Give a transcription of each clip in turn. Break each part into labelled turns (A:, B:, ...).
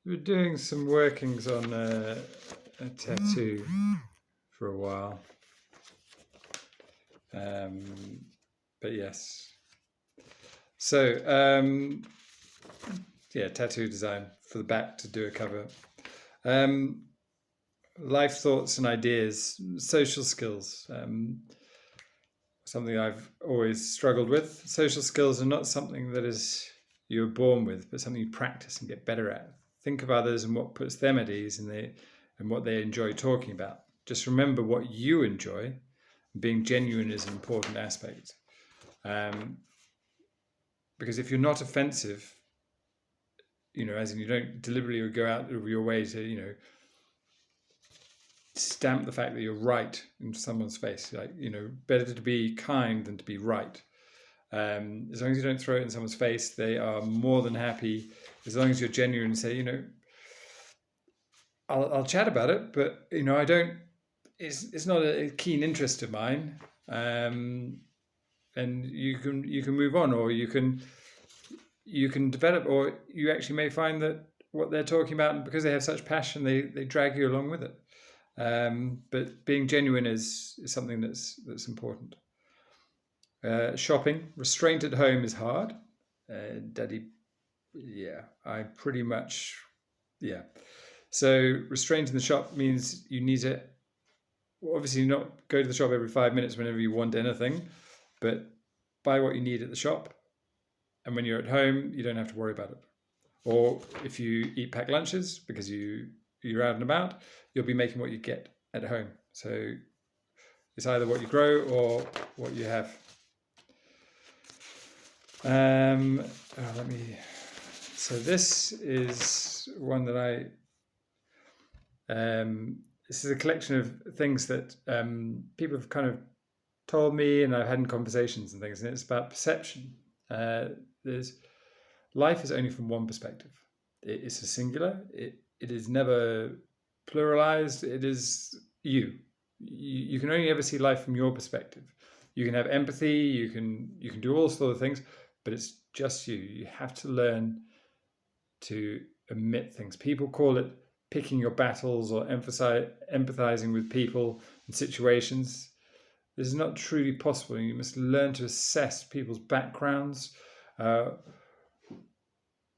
A: We were doing some workings on a tattoo for a while. But yes. So, tattoo design for the back to do a cover. Life thoughts and ideas, social skills. Something I've always struggled with. Social skills are not something that you're born with, but something you practice and get better at. Think of others and what puts them at ease and what they enjoy talking about. Just remember what you enjoy. Being genuine is an important aspect. Because if you're not offensive, as in you don't deliberately go out of your way to, stamp the fact that you're right in someone's face. Better to be kind than to be right. As long as you don't throw it in someone's face, they are more than happy. As long as you're genuine and say, I'll chat about it, but I don't. It's not a keen interest of mine, and you can move on, or you can develop, or you actually may find that what they're talking about, and because they have such passion, they drag you along with it. But being genuine is something that's important. Shopping, restraint at home is hard. Daddy, I pretty much, So restraint in the shop means you need to obviously not go to the shop every 5 minutes whenever you want anything, but buy what you need at the shop. And when you're at home, you don't have to worry about it. Or if you eat packed lunches because you're out and about, you'll be making what you get at home. So it's either what you grow or what you have. So this is one that this is a collection of things that people have kind of told me, and I've had in conversations and things, and it's about perception. Life is only from one perspective. It's a singular. It is never pluralized. It is you. You can only ever see life from your perspective. You can have empathy. You can do all sorts of things, but it's just you. You have to learn to omit things. People call it picking your battles or empathizing with people and situations. This is not truly possible. You must learn to assess people's backgrounds.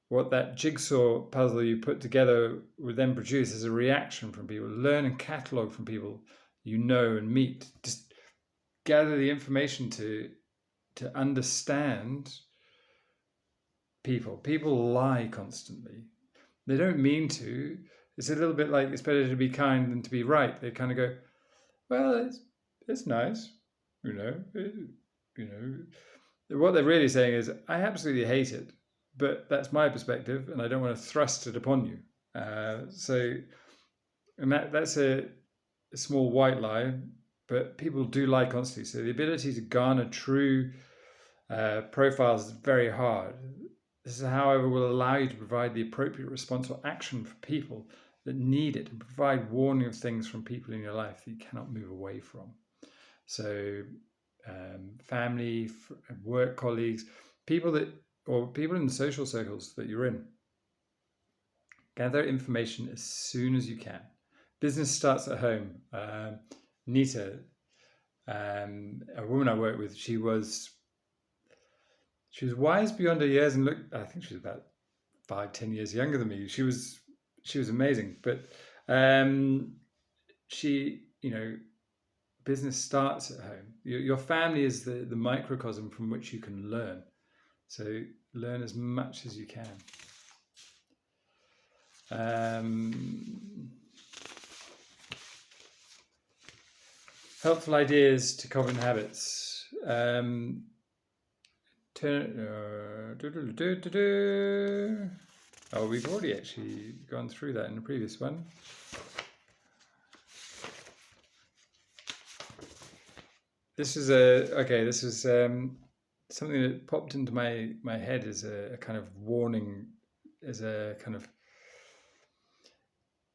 A: What that jigsaw puzzle you put together would then produce is a reaction from people. Learn and catalogue from people you know and meet. Just gather the information to understand people. People lie constantly. They don't mean to. It's a little bit like it's better to be kind than to be right. They kind of go, well, it's nice, What they're really saying is, I absolutely hate it, but that's my perspective, and I don't want to thrust it upon you. That's a small white lie, but people do lie constantly. So the ability to garner true profiles is very hard. This, however, will allow you to provide the appropriate response or action for people that need it, and provide warning of things from people in your life that you cannot move away from. So family, work colleagues, people in social circles that you're in. Gather information as soon as you can. Business starts at home. Nita, a woman I work with, she was wise beyond her years, and I think she was about 5-10 years younger than me. She was amazing, but business starts at home. Your family is the microcosm from which you can learn. So learn as much as you can. Helpful ideas to common habits. We've already actually gone through that in the previous one. This is something that popped into my head as a kind of warning, as a kind of,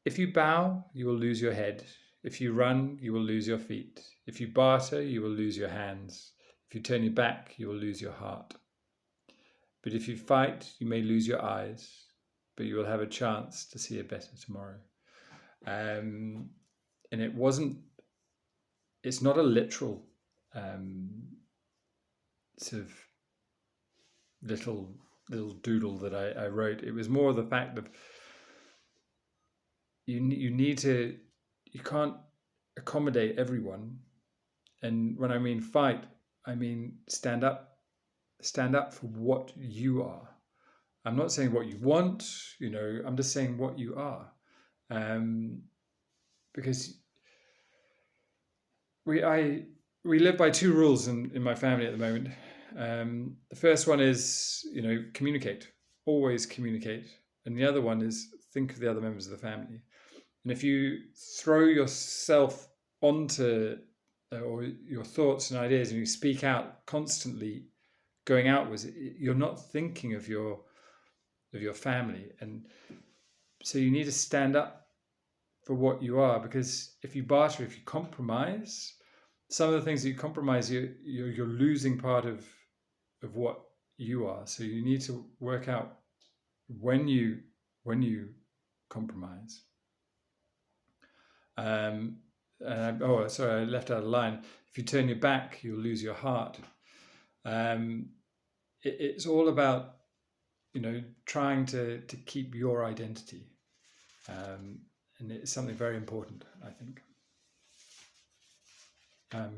A: if you bow, you will lose your head. If you run, you will lose your feet. If you barter, you will lose your hands. If you turn your back, you will lose your heart. But if you fight, you may lose your eyes, but you will have a chance to see a better tomorrow. And it's not a literal sort of little doodle that I wrote. It was more the fact of you can't accommodate everyone. And when I mean fight, I mean stand up for what you are. I'm not saying what you want, I'm just saying what you are. Because we live by two rules in my family at the moment. The first one is, communicate, always communicate. And the other one is think of the other members of the family. And if you throw yourself onto or your thoughts and ideas and you speak out constantly going outwards, you're not thinking of your family. And so you need to stand up for what you are, because if you barter, if you compromise, some of the things that you compromise, you're losing part of what you are. So you need to work out when you compromise. Sorry, I left out a line. If you turn your back, you'll lose your heart. It's all about trying to keep your identity, and it's something very important, I think. Yeah.